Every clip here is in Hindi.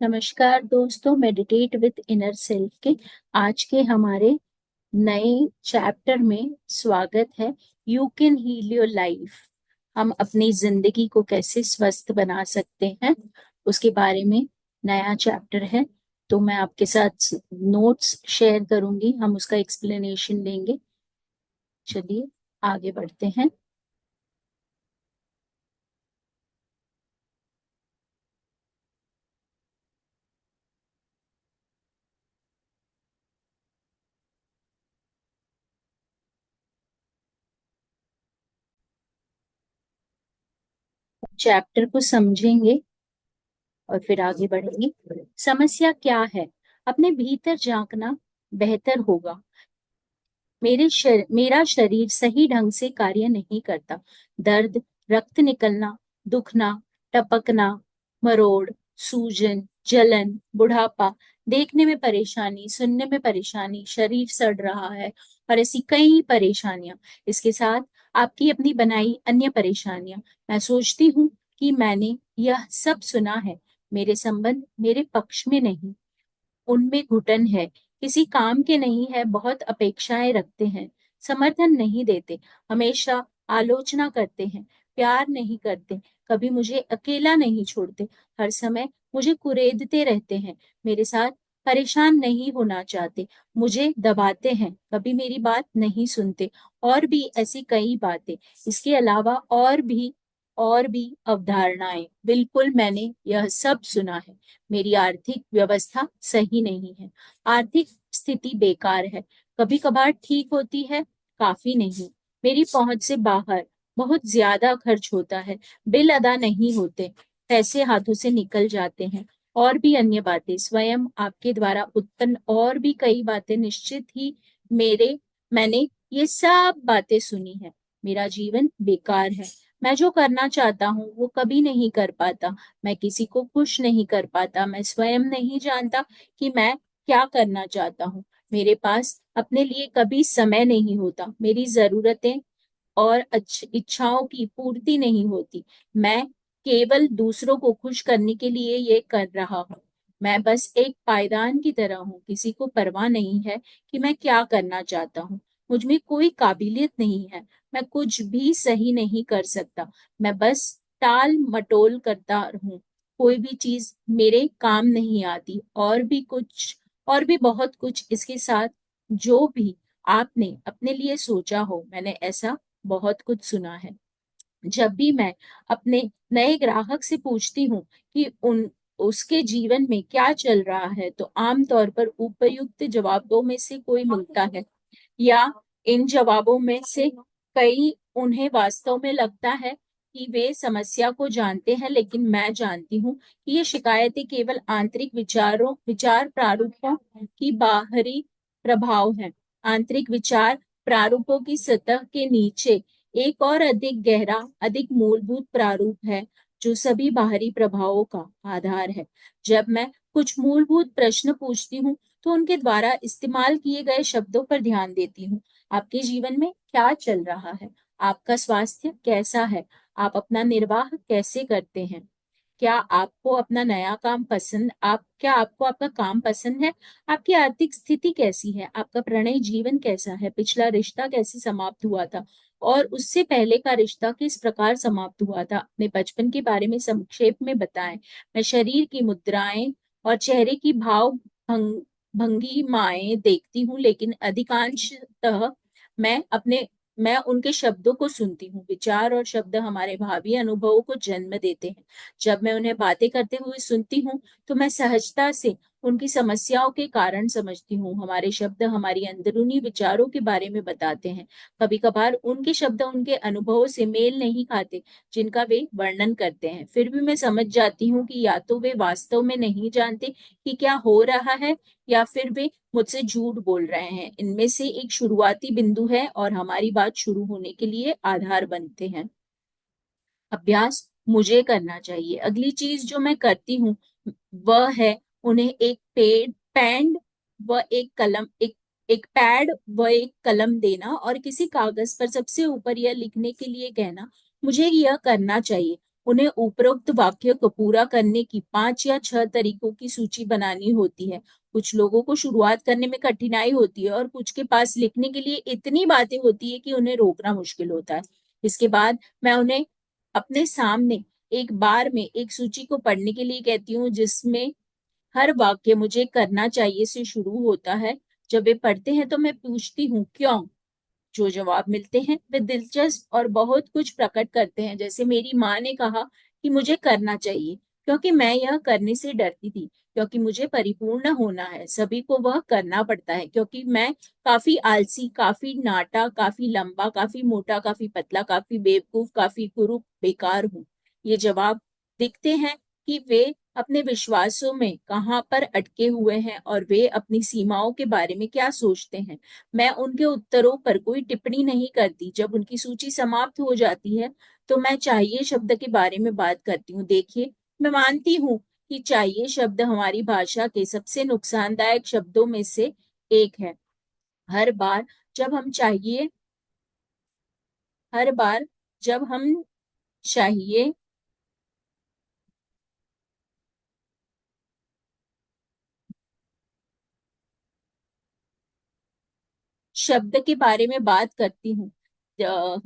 नमस्कार दोस्तों, मेडिटेट विद इनर सेल्फ के आज के हमारे नए चैप्टर में स्वागत है। You can heal your life. हम अपनी जिंदगी को कैसे स्वस्थ बना सकते हैं उसके बारे में नया चैप्टर है। तो मैं आपके साथ नोट्स शेयर करूंगी, हम उसका एक्सप्लेनेशन देंगे। चलिए आगे बढ़ते हैं। चैप्टर को समझेंगे और फिर आगे बढ़ेंगे। समस्या क्या है? अपने भीतर झांकना बेहतर होगा। मेरा शरीर सही ढंग से कार्य नहीं करता। दर्द, रक्त निकलना, दुखना, टपकना, मरोड़, सूजन, जलन, बुढ़ापा, देखने में परेशानी, सुनने में परेशानी, शरीर सड़ रहा है और ऐसी कई परेशानियां। इसके साथ आपकी अपनी बनाई अन्य परेशानियां। मैं सोचती हूँ कि मैंने यह सब सुना है। मेरे संबंध मेरे पक्ष में नहीं, उनमें घुटन है, किसी काम के नहीं है, बहुत अपेक्षाएं रखते हैं, समर्थन नहीं देते, हमेशा आलोचना करते हैं, प्यार नहीं करते, कभी मुझे अकेला नहीं छोड़ते, हर समय मुझे कुरेदते रहते हैं, मेरे साथ परेशान नहीं होना चाहते, मुझे दबाते हैं, कभी मेरी बात नहीं सुनते। और भी ऐसी कई बातें। इसके अलावा और भी अवधारणाएं। बिल्कुल, मैंने यह सब सुना है। मेरी आर्थिक व्यवस्था सही नहीं है, आर्थिक स्थिति बेकार है, कभी कभार ठीक होती है, काफी नहीं, मेरी पहुंच से बाहर, बहुत ज्यादा खर्च होता है, बिल अदा नहीं होते, पैसे हाथों से निकल जाते हैं। और भी अन्य बातें, स्वयं आपके द्वारा उत्पन्न और भी कई बातें, निश्चित ही मेरे मैंने ये सब बातें सुनी है। मेरा जीवन बेकार है। मैं जो करना चाहता हूँ वो कभी नहीं कर पाता। मैं किसी को खुश नहीं कर पाता। मैं स्वयं नहीं जानता कि मैं क्या करना चाहता हूँ। मेरे पास अपने लिए कभी समय नहीं होता। मेरी जरूरतें और इच्छाओं की पूर्ति नहीं होती। मैं केवल दूसरों को खुश करने के लिए ये कर रहा हूँ। मैं बस एक पायदान की तरह हूँ। किसी को परवाह नहीं है कि मैं क्या करना चाहता हूँ। मुझ में कोई काबिलियत नहीं है। मैं कुछ भी सही नहीं कर सकता। मैं बस टाल मटोल करता हूँ। कोई भी चीज मेरे काम नहीं आती। और भी बहुत कुछ इसके साथ। जो भी आपने अपने लिए सोचा हो, मैंने ऐसा बहुत कुछ सुना है। जब भी मैं अपने नए ग्राहक से पूछती हूँ कि उन उसके जीवन में क्या चल रहा है, तो आमतौर पर उपयुक्त जवाबों में से कोई मिलता है, या इन जवाबों में से कई उन्हें वास्तव में लगता है कि वे समस्या को जानते हैं, लेकिन मैं जानती हूँ कि ये शिकायतें केवल आंतरिक विचार प्रारूपों की बाहरी प्रभाव है। आंतरिक विचार प्रारूपों की सतह के नीचे एक और अधिक गहरा, अधिक मूलभूत प्रारूप है, जो सभी बाहरी प्रभावों का आधार है। जब मैं कुछ मूलभूत प्रश्न पूछती हूँ, तो उनके द्वारा इस्तेमाल किए गए शब्दों पर ध्यान देती हूँ। आपके जीवन में क्या चल रहा है? आपका स्वास्थ्य कैसा है? आप अपना निर्वाह कैसे करते हैं? क्या आपको आपका काम पसंद है? आपकी आर्थिक स्थिति कैसी है? आपका प्रणय जीवन कैसा है? पिछला रिश्ता कैसे समाप्त हुआ था? और उससे पहले का रिश्ता किस प्रकार समाप्त हुआ था? अपने बचपन के बारे में संक्षेप में बताएं। मैं शरीर की मुद्राएं और चेहरे की भंगिमाएं देखती हूँ, लेकिन अधिकांशतः मैं अपने मैं उनके शब्दों को सुनती हूँ। विचार और शब्द हमारे भावी अनुभवों को जन्म देते हैं। जब मैं उन्हें बातें करते हुए सुनती हूँ, तो मैं सहजता से उनकी समस्याओं के कारण समझती हूँ। हमारे शब्द हमारी अंदरूनी विचारों के बारे में बताते हैं। कभी कभार उनके शब्द उनके अनुभवों से मेल नहीं खाते जिनका वे वर्णन करते हैं। फिर भी मैं समझ जाती हूँ कि या तो वे वास्तव में नहीं जानते कि क्या हो रहा है, या फिर वे मुझसे झूठ बोल रहे हैं। इनमें से एक शुरुआती बिंदु है और हमारी बात शुरू होने के लिए आधार बनते हैं। अभ्यास मुझे करना चाहिए। अगली चीज जो मैं करती हूँ वह है उन्हें एक पेड पेंड व एक कलम एक एक पैड व एक कलम देना और किसी कागज पर सबसे ऊपर यह लिखने के लिए कहना, मुझे यह करना चाहिए। उन्हें उपरोक्त वाक्य को पूरा करने की 5 या 6 तरीकों की सूची बनानी होती है। कुछ लोगों को शुरुआत करने में कठिनाई होती है और कुछ के पास लिखने के लिए इतनी बातें होती है कि उन्हें रोकना मुश्किल होता है। इसके बाद मैं उन्हें अपने सामने एक बार में एक सूची को पढ़ने के लिए कहती हूँ, जिसमें हर वाक्य मुझे करना चाहिए से शुरू होता है। जब वे पढ़ते हैं तो मैं पूछती हूँ क्यों। जो जवाब मिलते हैं वे दिलचस्प और बहुत कुछ प्रकट करते हैं। जैसे मेरी माँ ने कहा कि मुझे करना चाहिए क्योंकि मैं यह करने से डरती थी, क्योंकि मुझे परिपूर्ण होना है। सभी को वह करना पड़ता है क्योंकि मैं काफी आलसी, काफी नाटा, काफी लंबा, काफी मोटा, काफी पतला, काफी बेवकूफ, काफी कुरूप, बेकार हूँ। ये जवाब दिखते हैं कि वे अपने विश्वासों में कहाँ पर अटके हुए हैं और वे अपनी सीमाओं के बारे में क्या सोचते हैं। मैं उनके उत्तरों पर कोई टिप्पणी नहीं करती। जब उनकी सूची समाप्त हो जाती है तो मैं चाहिए शब्द के बारे में बात करती हूँ। देखिए, मैं मानती हूँ कि चाहिए शब्द हमारी भाषा के सबसे नुकसानदायक शब्दों में से एक है। हर बार जब हम चाहिए हर बार जब हम चाहिए शब्द के बारे में बात करती हूँ,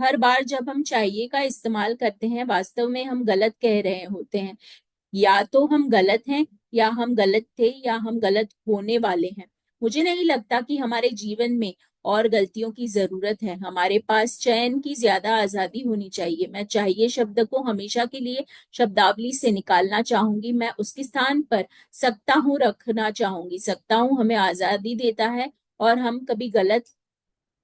हर बार जब हम चाहिए का इस्तेमाल करते हैं वास्तव में हम गलत कह रहे होते हैं। या तो हम गलत हैं, या हम गलत थे, या हम गलत होने वाले हैं। मुझे नहीं लगता कि हमारे जीवन में और गलतियों की जरूरत है। हमारे पास चयन की ज्यादा आजादी होनी चाहिए। मैं चाहिए शब्द को हमेशा के लिए शब्दावली से निकालना चाहूंगी। मैं उसके स्थान पर सकता हूँ रखना चाहूंगी। सकता हूँ हमें आजादी देता है और हम कभी गलत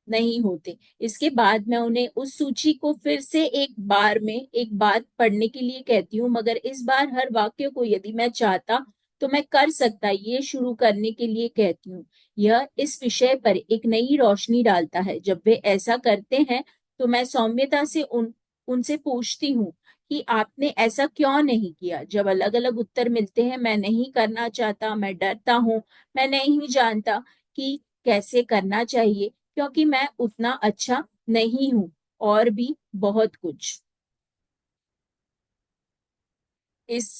नहीं होते। इसके बाद मैं उन्हें उस सूची को फिर से एक बार में एक बात पढ़ने के लिए कहती हूँ, मगर इस बार हर वाक्य को यदि मैं चाहता तो मैं कर सकता ये शुरू करने के लिए कहती हूँ। यह इस विषय पर एक नई रोशनी डालता है। जब वे ऐसा करते हैं तो मैं सौम्यता से उनसे पूछती हूँ कि आपने ऐसा क्यों नहीं किया। जब अलग अलग उत्तर मिलते हैं, मैं नहीं करना चाहता, मैं डरता हूँ, मैं नहीं जानता कि कैसे करना चाहिए, क्योंकि मैं उतना अच्छा नहीं हूं, और भी बहुत कुछ। इस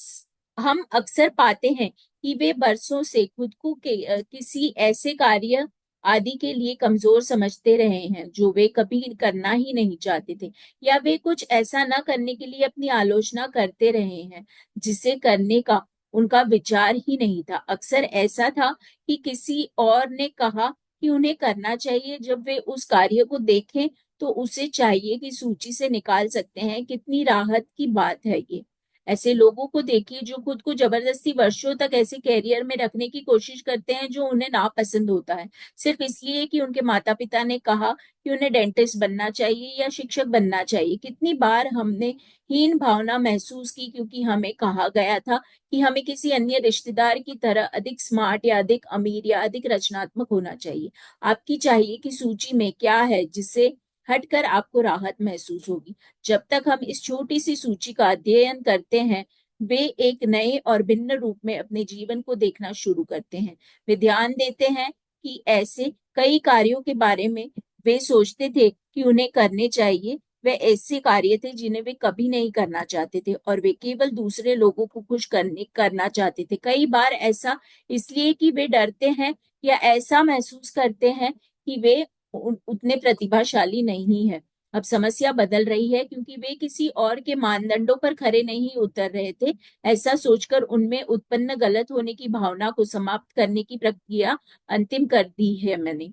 हम अक्सर पाते हैं कि वे बरसों से खुद को किसी ऐसे कार्य आदि के लिए कमजोर समझते रहे हैं जो वे कभी करना ही नहीं चाहते थे, या वे कुछ ऐसा न करने के लिए अपनी आलोचना करते रहे हैं जिसे करने का उनका विचार ही नहीं था। अक्सर ऐसा था कि किसी और ने कहा कि उन्हें करना चाहिए। जब वे उस कार्य को देखें तो उसे चाहिए कि सूची से निकाल सकते हैं। कितनी राहत की बात है ये। ऐसे लोगों को देखिए जो खुद को जबरदस्ती वर्षों तक ऐसे कैरियर में रखने की कोशिश करते हैं जो उन्हें नापसंद होता है, सिर्फ इसलिए कि उनके माता पिता ने कहा कि उन्हें डेंटिस्ट बनना चाहिए या शिक्षक बनना चाहिए। कितनी बार हमने हीन भावना महसूस की क्योंकि हमें कहा गया था कि हमें किसी अन्य रिश्तेदार की तरह अधिक स्मार्ट या अधिक अमीर या अधिक रचनात्मक होना चाहिए। आपकी चाहिए कि सूची में क्या है जिसे हटकर आपको राहत महसूस होगी। जब तक हम इस छोटी सी सूची का अध्ययन करते हैं, वे एक नए और भिन्न रूप में अपने जीवन को देखना शुरू करते हैं। वे ध्यान देते हैं कि ऐसे कई कार्यों के बारे में वे सोचते थे कि उन्हें करने चाहिए, वे ऐसे कार्य थे जिन्हें वे कभी नहीं करना चाहते थे, और वे केवल दूसरे लोगों को खुश करना चाहते थे। कई बार ऐसा इसलिए कि वे डरते हैं या ऐसा महसूस करते हैं कि वे उतने प्रतिभाशाली नहीं है। अब समस्या बदल रही है क्योंकि वे किसी और के मानदंडों पर खरे नहीं उतर रहे थे। ऐसा सोचकर उनमें उत्पन्न गलत होने की भावना को समाप्त करने की प्रक्रिया अंतिम कर दी है मैंने।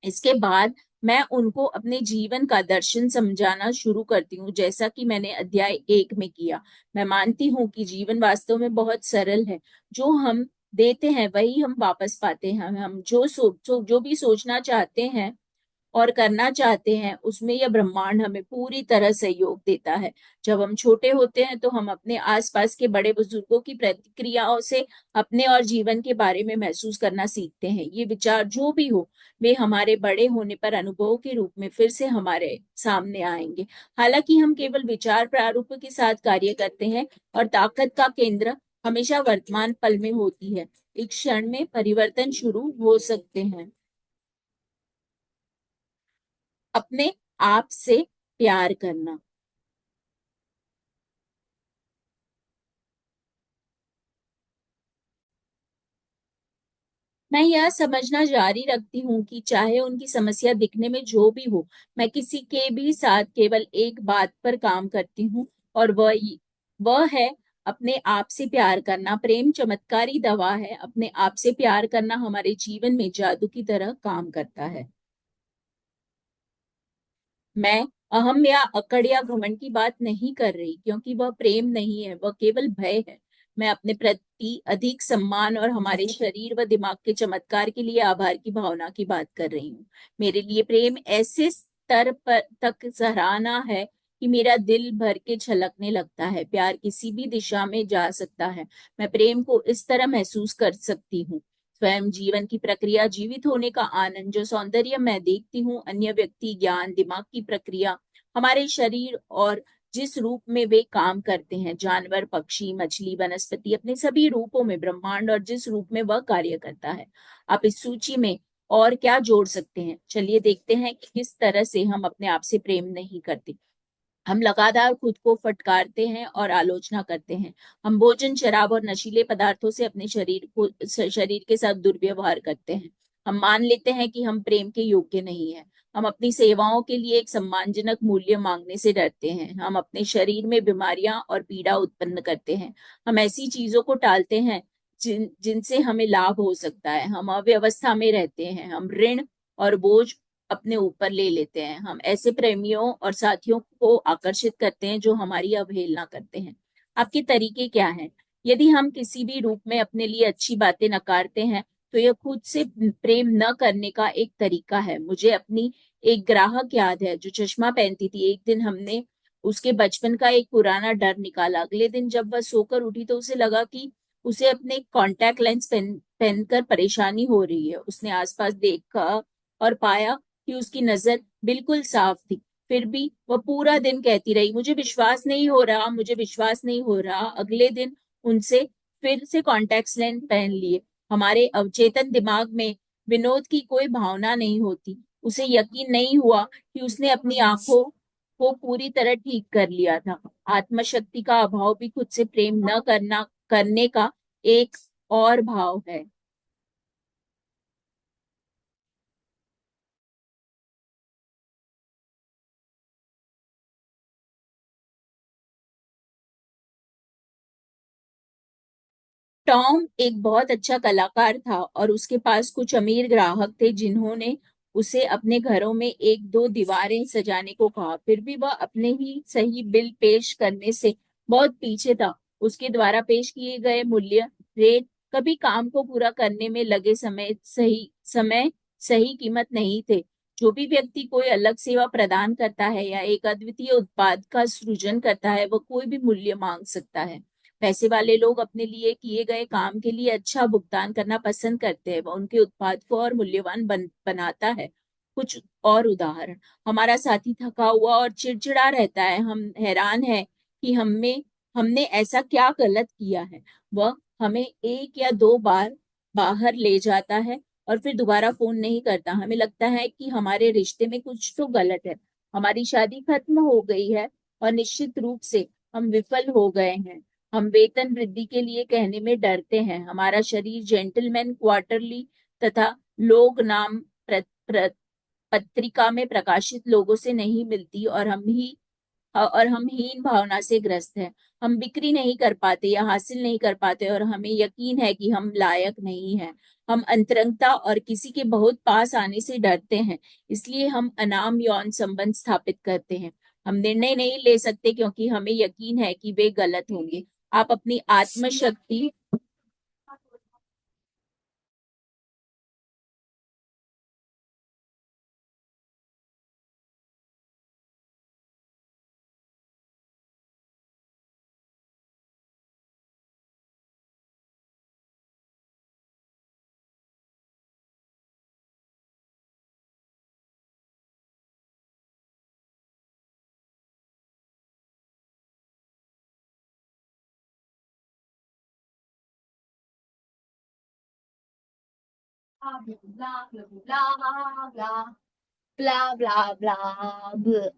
इसके बाद मैं उनको अपने जीवन का दर्शन समझाना शुरू करती हूँ, जैसा कि मैंने अध्याय 1 में किया। मैं मानती हूँ कि जीवन वास्तव में बहुत सरल है। जो हम देते हैं वही हम वापस पाते हैं। हम जो भी सोचना चाहते हैं और करना चाहते हैं उसमें यह ब्रह्मांड हमें पूरी तरह सहयोग देता है। जब हम छोटे होते हैं तो हम अपने आसपास के बड़े बुजुर्गों की प्रतिक्रियाओं से अपने और जीवन के बारे में महसूस करना सीखते हैं। ये विचार जो भी हो, वे हमारे बड़े होने पर अनुभव के रूप में फिर से हमारे सामने आएंगे। हालांकि हम केवल विचार प्रारूप के साथ कार्य करते हैं, और ताकत का केंद्र हमेशा वर्तमान पल में होती है। एक क्षण में परिवर्तन शुरू हो सकते हैं। अपने आप से प्यार करना। मैं यह समझना जारी रखती हूँ कि चाहे उनकी समस्या दिखने में जो भी हो, मैं किसी के भी साथ केवल एक बात पर काम करती हूँ, और वह है अपने आप से प्यार करना। प्रेम चमत्कारी दवा है। अपने आप से प्यार करना हमारे जीवन में जादू की तरह काम करता है। मैं अहम या अकड़ या घमंड की बात नहीं कर रही, क्योंकि वह प्रेम नहीं है, वह केवल भय है। मैं अपने प्रति अधिक सम्मान और हमारे शरीर व दिमाग के चमत्कार के लिए आभार की भावना की बात कर रही हूँ। मेरे लिए प्रेम ऐसे स्तर पर तक सराहना है कि मेरा दिल भर के छलकने लगता है। प्यार किसी भी दिशा में जा सकता है। मैं प्रेम को इस तरह महसूस कर सकती हूँ। स्वयं जीवन की प्रक्रिया, जीवित होने का आनंद, जो सौंदर्य मैं देखती हूँ, अन्य व्यक्ति, ज्ञान, दिमाग की प्रक्रिया, हमारे शरीर और जिस रूप में वे काम करते हैं, जानवर, पक्षी, मछली, वनस्पति, अपने सभी रूपों में, ब्रह्मांड और जिस रूप में वह कार्य करता है। आप इस सूची में और क्या जोड़ सकते हैं? चलिए देखते हैं कि किस तरह से हम अपने आप से प्रेम नहीं करते। हम लगातार खुद को फटकारते हैं और आलोचना करते हैं। हम भोजन, शराब और नशीले पदार्थों से अपने शरीर के साथ दुर्व्यवहार करते हैं। हम मान लेते हैं कि हम प्रेम के योग्य नहीं हैं। हम अपनी सेवाओं के लिए एक सम्मानजनक मूल्य मांगने से डरते हैं। हम अपने शरीर में बीमारियां और पीड़ा उत्पन्न करते हैं। हम ऐसी चीजों को टालते हैं जिनसे हमें लाभ हो सकता है। हम अव्यवस्था में रहते हैं। हम ऋण और बोझ अपने ऊपर ले लेते हैं। हम ऐसे प्रेमियों और साथियों को आकर्षित करते हैं जो हमारी अवहेलना करते हैं। आपके तरीके क्या हैं? यदि हम किसी भी रूप में अपने लिए अच्छी बातें नकारते हैं, तो यह खुद से प्रेम न करने का एक तरीका है। मुझे अपनी एक ग्राहक याद है जो चश्मा पहनती थी। एक दिन हमने उसके बचपन का एक पुराना डर निकाला। अगले दिन जब वह सोकर उठी तो उसे लगा कि उसे अपने कॉन्टैक्ट लेंस पहनकर परेशानी हो रही है। उसने आसपास देखा और पाया कि उसकी नजर बिल्कुल साफ थी। फिर भी वह पूरा दिन कहती रही, मुझे विश्वास नहीं हो रहा, मुझे विश्वास नहीं हो रहा। अगले दिन उनसे फिर से कॉन्टैक्ट लेंस पहन लिए। हमारे अवचेतन दिमाग में विनोद की कोई भावना नहीं होती। उसे यकीन नहीं हुआ कि उसने अपनी आंखों को पूरी तरह ठीक कर लिया था। आत्मशक्ति का अभाव भी खुद से प्रेम न करने का एक और भाव है। टॉम एक बहुत अच्छा कलाकार था और उसके पास कुछ अमीर ग्राहक थे जिन्होंने उसे अपने घरों में एक दो दीवारें सजाने को कहा। फिर भी वह अपने ही सही बिल पेश करने से बहुत पीछे था। उसके द्वारा पेश किए गए मूल्य, रेट, कभी काम को पूरा करने में लगे समय सही कीमत नहीं थे। जो भी व्यक्ति कोई अलग सेवा प्रदान करता है या एक अद्वितीय उत्पाद का सृजन करता है, वह कोई भी मूल्य मांग सकता है। पैसे वाले लोग अपने लिए किए गए काम के लिए अच्छा भुगतान करना पसंद करते हैं। वह उनके उत्पाद को और मूल्यवान बनाता है। कुछ और उदाहरण, हमारा साथी थका हुआ और चिड़चिड़ा रहता है। हम हैरान है कि हमने ऐसा क्या गलत किया है। वह हमें एक या दो बार बाहर ले जाता है और फिर दोबारा फोन नहीं करता। हमें लगता है कि हमारे रिश्ते में कुछ तो गलत है। हमारी शादी खत्म हो गई है और निश्चित रूप से हम विफल हो गए हैं। हम वेतन वृद्धि के लिए कहने में डरते हैं। हमारा शरीर जेंटलमैन क्वार्टरली तथा लोग नाम पत्रिका में प्रकाशित लोगों से नहीं मिलती, और हम हीन भावना से ग्रस्त हैं। हम बिक्री नहीं कर पाते या हासिल नहीं कर पाते और हमें यकीन है कि हम लायक नहीं हैं। हम अंतरंगता और किसी के बहुत पास आने से डरते हैं, इसलिए हम अनाम यौन संबंध स्थापित करते हैं। हम निर्णय नहीं ले सकते क्योंकि हमें यकीन है कि वे गलत होंगे। आप अपनी आत्मशक्ति blah blah blah blah blah blah blah blah.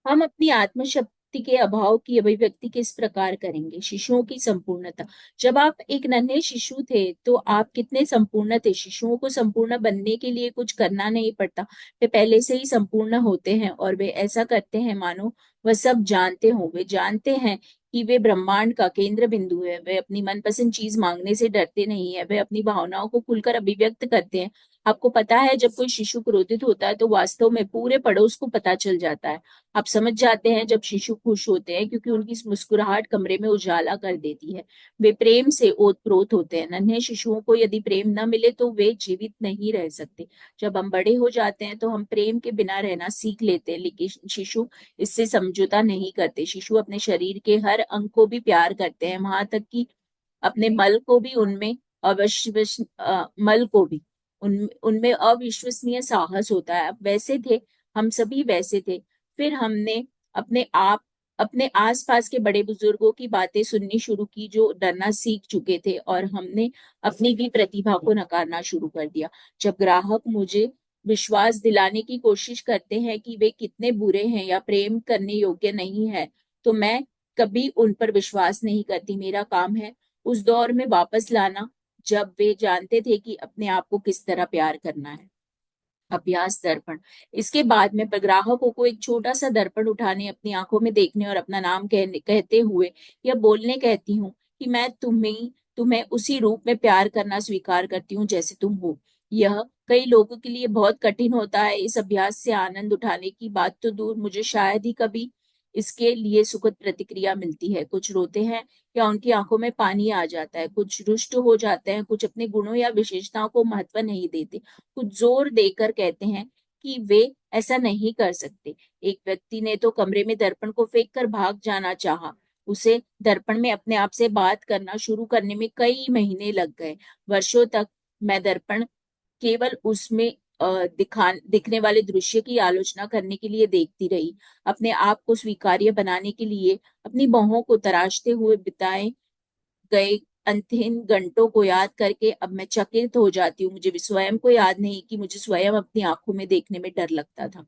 हम अपनी आत्मशक्ति के अभाव की अभिव्यक्ति किस प्रकार करेंगे? शिशुओं की संपूर्णता। जब आप एक नन्हे शिशु थे तो आप कितने संपूर्ण थे। शिशुओं को संपूर्ण बनने के लिए कुछ करना नहीं पड़ता, वे पहले से ही संपूर्ण होते हैं और वे ऐसा करते हैं मानो वह सब जानते हों। वे जानते हैं कि वे ब्रह्मांड का केंद्र बिंदु है। वे अपनी मनपसंद चीज मांगने से डरते नहीं है, वे अपनी भावनाओं को खुलकर अभिव्यक्त करते हैं। आपको पता है, जब कोई शिशु क्रोधित होता है तो वास्तव में पूरे पड़ोस को पता चल जाता है। आप समझ जाते हैं जब शिशु खुश होते हैं, क्योंकि उनकी मुस्कुराहट कमरे में उजाला कर देती है। वे प्रेम से ओतप्रोत होते हैं। नन्हे शिशुओं को यदि प्रेम न मिले तो वे जीवित नहीं रह सकते। जब हम बड़े हो जाते हैं तो हम प्रेम के बिना रहना सीख लेते हैं, लेकिन शिशु इससे समझौता नहीं करते। शिशु अपने शरीर के हर अंग को भी प्यार करते हैं, वहां तक कि अपने मल को भी। उनमें मल को भी उनमें अविश्वसनीय साहस होता है। अब वैसे थे, हम सभी वैसे थे। फिर हमने अपने आसपास के बड़े बुजुर्गों की बातें सुननी शुरू की जो डरना सीख चुके थे, और हमने अपनी भी प्रतिभा को नकारना शुरू कर दिया। जब ग्राहक मुझे विश्वास दिलाने की कोशिश करते हैं कि वे कितने बुरे हैं या प्रेम करने योग्य नहीं है, तो मैं कभी उन पर विश्वास नहीं करती। मेरा काम है उस दौर में वापस लाना जब वे जानते थे कि अपने आप को किस तरह प्यार करना है। अभ्यास दर्पण। इसके बाद में ग्राहकों को एक छोटा सा दर्पण उठाने, अपनी आंखों में देखने और अपना नाम कहते हुए या बोलने कहती हूँ कि मैं तुम्हें उसी रूप में प्यार करना स्वीकार करती हूँ जैसे तुम हो। यह कई लोगों के लिए बहुत कठिन होता है। इस अभ्यास से आनंद उठाने की बात तो दूर, मुझे शायद ही कभी इसके लिए सुखद प्रतिक्रिया मिलती है। कुछ रोते हैं या उनकी आंखों में पानी आ जाता है, कुछ रुष्ट हो जाते हैं, कुछ अपने गुणों या विशेषताओं को महत्व नहीं देते, कुछ जोर देकर कहते हैं कि वे ऐसा नहीं कर सकते। एक व्यक्ति ने तो कमरे में दर्पण को फेंक कर भाग जाना चाहा। उसे दर्पण में अपने आप से बात करना शुरू करने में कई महीने लग गए। वर्षों तक मैं दर्पण केवल उसमें दिखने वाले दृश्य की आलोचना करने के लिए देखती रही। अपने आप को स्वीकार्य बनाने के लिए अपनी बाहों को तराशते हुए बिताए गए अंतहीन घंटों को याद करके अब मैं चकित हो जाती हूँ। मुझे भी स्वयं को याद नहीं कि मुझे स्वयं अपनी आंखों में देखने में डर लगता था।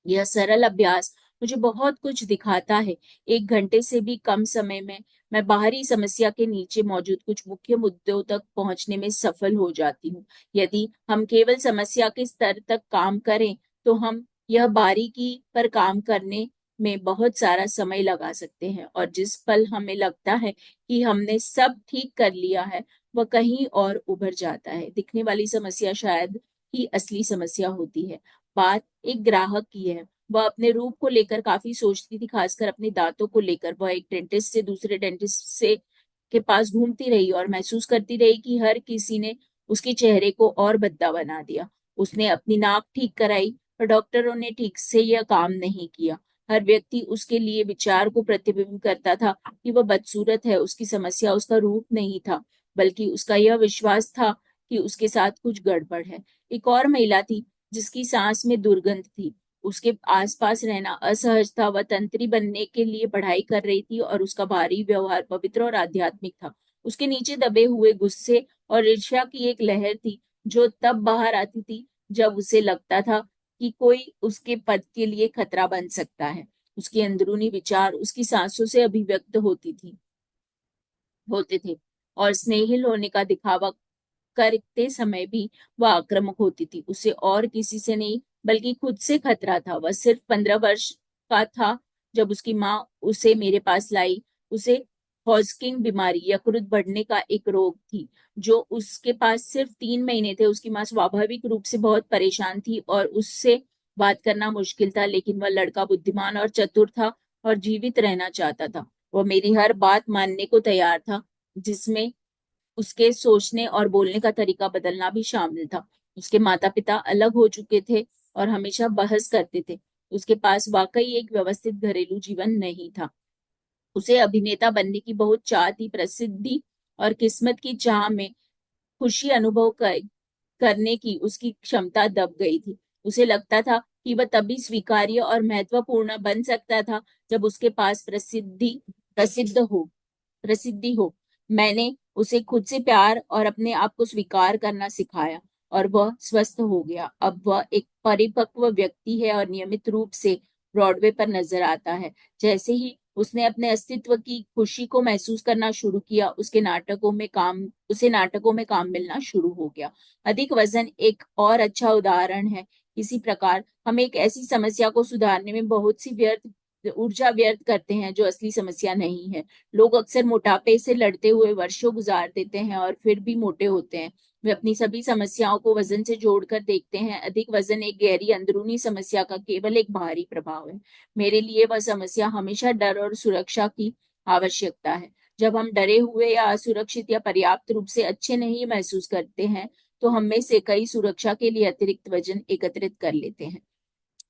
यह सरल अभ्यास मुझे बहुत कुछ दिखाता है। 1 घंटे से भी कम समय में मैं बाहरी समस्या के नीचे मौजूद कुछ मुख्य मुद्दों तक पहुंचने में सफल हो जाती हूँ। यदि हम केवल समस्या के स्तर तक काम करें तो हम यह बारीकी पर काम करने में बहुत सारा समय लगा सकते हैं, और जिस पल हमें लगता है कि हमने सब ठीक कर लिया है, वह कहीं और उभर जाता है। दिखने वाली समस्या शायद ही असली समस्या होती है। बात एक ग्राहक की है। वह अपने रूप को लेकर काफी सोचती थी, खासकर अपने दांतों को लेकर। वह एक डेंटिस्ट से दूसरे डेंटिस्ट से के पास घूमती रही और महसूस करती रही कि हर किसी ने उसके चेहरे को और भद्दा बना दिया। उसने अपनी नाक ठीक कराई, पर डॉक्टरों ने ठीक से यह काम नहीं किया। हर व्यक्ति उसके लिए विचार को प्रतिबिंबित करता था कि वह बदसूरत है। उसकी समस्या उसका रूप नहीं था, बल्कि उसका यह विश्वास था कि उसके साथ कुछ गड़बड़ है। एक और महिला थी जिसकी सांस में दुर्गंध थी। उसके आसपास रहना असहज था। वह तंत्री बनने के लिए पढ़ाई कर रही थी और उसका भारी व्यवहार पवित्र और आध्यात्मिक था। उसके नीचे दबे हुए गुस्से और ईर्ष्या की एक लहर थी जो तब बाहर आती थी जब उसे लगता था कि कोई उसके पद के लिए खतरा बन सकता है। उसके अंदरूनी विचार उसकी सांसों से अभिव्यक्त होते थे, और स्नेहिल होने का दिखावा करते समय भी वह आक्रामक होती थी। उसे और किसी से नहीं बल्कि खुद से खतरा था। वह सिर्फ 15 वर्ष का था जब उसकी माँ उसे मेरे पास लाई। उसे हॉजकिंग बीमारी, यकृत बढ़ने का एक रोग थी जो उसके पास सिर्फ 3 महीने थे। उसकी माँ स्वाभाविक रूप से बहुत परेशान थी और उससे बात करना मुश्किल था, लेकिन वह लड़का बुद्धिमान और चतुर था और जीवित रहना चाहता था। वह मेरी हर बात मानने को तैयार था, जिसमें उसके सोचने और बोलने का तरीका बदलना भी शामिल था। उसके माता पिता अलग हो चुके थे और हमेशा बहस करते थे। उसके पास वाकई एक व्यवस्थित घरेलू जीवन नहीं था। उसे अभिनेता बनने की बहुत चाह थी। प्रसिद्धि और किस्मत की चाह में खुशी करने की उसकी क्षमता दब गई थी। उसे लगता था कि वह तभी स्वीकार्य और महत्वपूर्ण बन सकता था जब उसके पास प्रसिद्ध हो प्रसिद्धि हो। मैंने उसे खुद से प्यार और अपने आप को स्वीकार करना सिखाया और वह स्वस्थ हो गया। अब वह एक परिपक्व व्यक्ति है और नियमित रूप से ब्रॉडवे पर नजर आता है। जैसे ही उसने अपने अस्तित्व की खुशी को महसूस करना शुरू किया, उसे नाटकों में काम मिलना शुरू हो गया। अधिक वजन एक और अच्छा उदाहरण है। इसी प्रकार हम एक ऐसी समस्या को सुधारने में बहुत सी ऊर्जा व्यर्थ करते हैं जो असली समस्या नहीं है। लोग अक्सर मोटापे से लड़ते हुए वर्षों गुजार देते हैं और फिर भी मोटे होते हैं। वे अपनी सभी समस्याओं को वजन से जोड़कर देखते हैं। अधिक वजन एक गहरी अंदरूनी समस्या का केवल एक बाहरी प्रभाव है। मेरे लिए वह समस्या हमेशा डर और सुरक्षा की आवश्यकता है। जब हम डरे हुए या असुरक्षित या पर्याप्त रूप से अच्छे नहीं महसूस करते हैं, तो हम में से कई सुरक्षा के लिए अतिरिक्त वजन एकत्रित कर लेते हैं।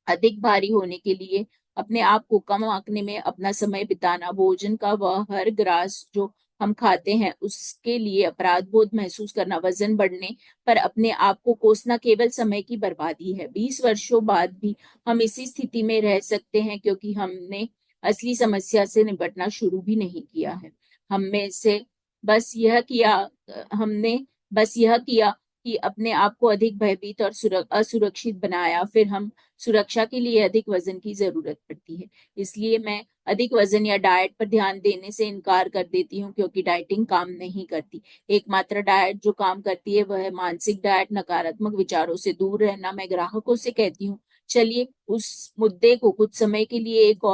अधिक भारी होने के लिए अपने आप को कम आंकने में अपना समय बिताना, भोजन का वह हर ग्रास जो हम खाते हैं उसके लिए अपराध बोध महसूस करना, वजन बढ़ने पर अपने आप को कोसना केवल समय की बर्बादी है। 20 वर्षों बाद भी हम इसी स्थिति में रह सकते हैं क्योंकि हमने असली समस्या से निपटना शुरू भी नहीं किया है। हम में से बस यह किया हमने बस यह किया कि अपने आप को अधिक भयभीत और असुरक्षित बनाया। फिर हम सुरक्षा के लिए अधिक वजन की जरूरत पड़ती है। इसलिए मैं अधिक वजन या डाइट पर ध्यान देने से इनकार कर देती हूँ क्योंकि डाइटिंग काम नहीं करती। एकमात्र डाइट जो काम करती है वह है मानसिक डाइट, नकारात्मक विचारों से दूर रहना। मैं ग्राहकों से कहती हूँ, चलिए उस मुद्दे को कुछ समय के लिए एक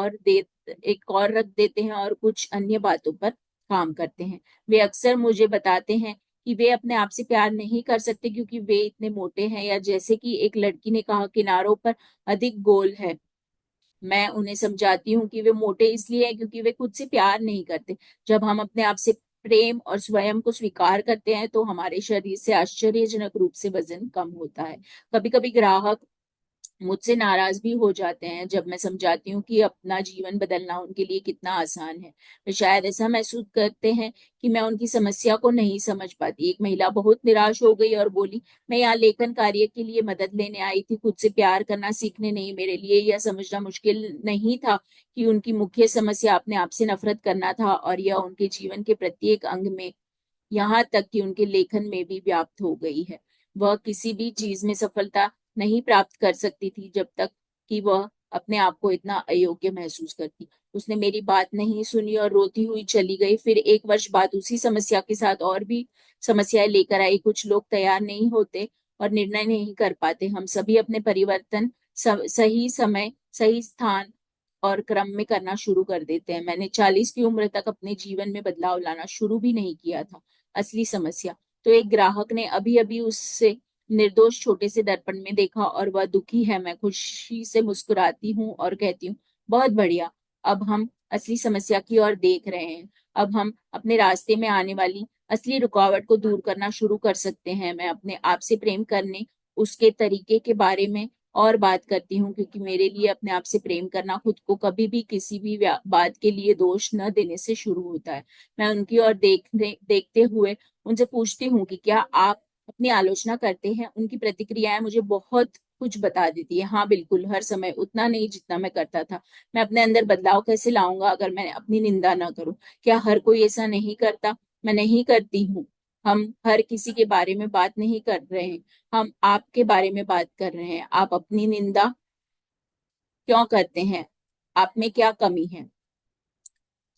और रख देते हैं और कुछ अन्य बातों पर काम करते हैं। वे अक्सर मुझे बताते हैं कि वे अपने आप से प्यार नहीं कर सकते क्योंकि वे इतने मोटे हैं, या जैसे कि एक लड़की ने कहा, किनारों पर अधिक गोल है। मैं उन्हें समझाती हूँ कि वे मोटे इसलिए हैं क्योंकि वे खुद से प्यार नहीं करते। जब हम अपने आप से प्रेम और स्वयं को स्वीकार करते हैं तो हमारे शरीर से आश्चर्यजनक रूप से वजन कम होता है। कभी कभी ग्राहक मुझसे नाराज भी हो जाते हैं जब मैं समझाती हूँ कि अपना जीवन बदलना उनके लिए कितना आसान है। वे शायद ऐसा महसूस करते हैं कि मैं उनकी समस्या को नहीं समझ पाती। एक महिला बहुत निराश हो गई और बोली, मैं यहाँ लेखन कार्य के लिए मदद लेने आई थी, खुद से प्यार करना सीखने नहीं। मेरे लिए यह समझना मुश्किल नहीं था कि उनकी मुख्य समस्या अपने आप से नफरत करना था और यह उनके जीवन के प्रत्येक अंग में, यहाँ तक कि उनके लेखन में भी व्याप्त हो गई है। वह किसी भी चीज में सफलता नहीं प्राप्त कर सकती थी जब तक कि वह अपने आप को इतना अयोग्य महसूस करती। उसने मेरी बात नहीं सुनी और रोती हुई चली गई। फिर 1 वर्ष बाद उसी समस्या के साथ और भी समस्याएं लेकर आई। कुछ लोग तैयार नहीं होते और निर्णय नहीं कर पाते। हम सभी अपने परिवर्तन सही समय, सही स्थान और क्रम में करना शुरू कर देते हैं। मैंने 40 की उम्र तक अपने जीवन में बदलाव लाना शुरू भी नहीं किया था। असली समस्या तो एक ग्राहक ने अभी अभी उससे निर्दोष छोटे से दर्पण में देखा और वह दुखी है। मैं खुशी से मुस्कुराती हूँ और कहती हूँ, बहुत बढ़िया, अब हम असली समस्या की ओर देख रहे हैं। अब हम अपने रास्ते में आने वाली असली रुकावट को दूर करना शुरू कर सकते हैं। मैं अपने आप से प्रेम करने उसके तरीके के बारे में और बात करती हूँ क्योंकि मेरे लिए अपने आप से प्रेम करना खुद को कभी भी किसी भी बात के लिए दोष न देने से शुरू होता है। मैं उनकी ओर देखते हुए उनसे पूछती हूँ कि क्या आप अपनी आलोचना करते हैं। उनकी प्रतिक्रियाएं मुझे बहुत कुछ बता देती है। हाँ बिल्कुल, हर समय, उतना नहीं जितना मैं करता था। मैं अपने अंदर बदलाव कैसे लाऊंगा अगर मैं अपनी निंदा ना करूं? क्या हर कोई ऐसा नहीं करता? मैं नहीं करती हूँ। हम हर किसी के बारे में बात नहीं कर रहे हैं, हम आपके बारे में बात कर रहे हैं। आप अपनी निंदा क्यों करते हैं? आप में क्या कमी है?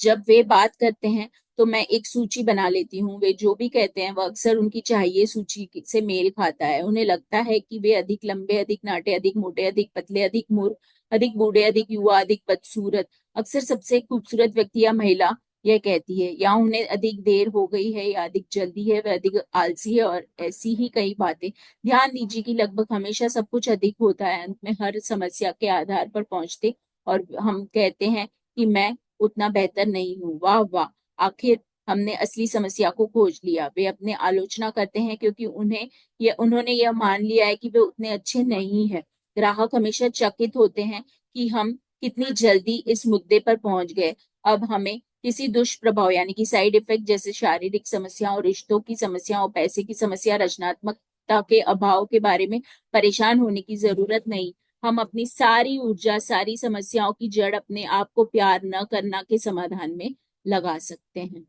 जब वे बात करते हैं तो मैं एक सूची बना लेती हूँ। वे जो भी कहते हैं वह अक्सर उनकी चाहिए सूची से मेल खाता है। उन्हें लगता है कि वे अधिक लंबे, अधिक नाटे, अधिक मोटे, अधिक पतले, अधिक मूर्ख, अधिक बूढ़े, अधिक युवा, अधिक बदसूरत। अक्सर सबसे खूबसूरत व्यक्ति या महिला यह कहती है, या उन्हें अधिक देर हो गई है, या अधिक जल्दी है, वह अधिक आलसी है, और ऐसी ही कई बातें। ध्यान दीजिए कि लगभग हमेशा सब कुछ अधिक होता है। अंत में हर समस्या के आधार पर पहुंचते और हम कहते हैं कि मैं उतना बेहतर नहीं हूँ। वाह वाह, आखिर हमने असली समस्या को खोज लिया। वे अपने आलोचना करते हैं क्योंकि उन्होंने यह मान लिया है कि वे उतने अच्छे नहीं हैं। ग्राहक हमेशा चकित होते हैं कि हम कितनी जल्दी इस मुद्दे पर पहुंच गए। अब हमें किसी दुष्प्रभाव यानी कि साइड इफेक्ट जैसे शारीरिक समस्याओं, रिश्तों की समस्याओं, पैसे की समस्या, रचनात्मकता के अभाव के बारे में परेशान होने की जरूरत नहीं। हम अपनी सारी ऊर्जा, सारी समस्याओं की जड़ अपने आप को प्यार न करना के समाधान में लगा सकते हैं।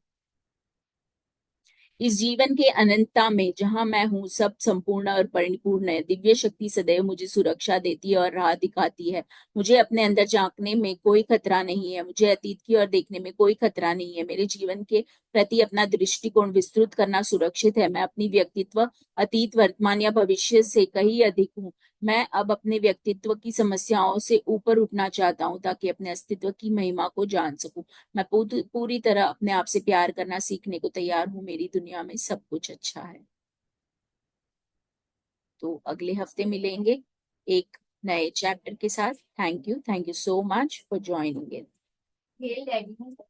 इस जीवन के अनंतता में जहां मैं हूँ सब संपूर्ण और परिपूर्ण है। दिव्य शक्ति सदैव मुझे सुरक्षा देती है और राह दिखाती है। मुझे अपने अंदर झांकने में कोई खतरा नहीं है, मुझे अतीत की ओर देखने में कोई खतरा नहीं है। मेरे जीवन के प्रति अपना दृष्टिकोण विस्तृत करना सुरक्षित है। मैं अपनी व्यक्तित्व अतीत, वर्तमान या भविष्य से कहीं अधिक हूँ। मैं अब अपने व्यक्तित्व की समस्याओं से ऊपर उठना चाहता हूँ ताकि अपने अस्तित्व की महिमा को जान सकूं। मैं पूरी तरह अपने आप से प्यार करना सीखने को तैयार हूँ। मेरी दुनिया में सब कुछ अच्छा है। तो अगले हफ्ते मिलेंगे एक नए चैप्टर के साथ। Thank you so much for joining in.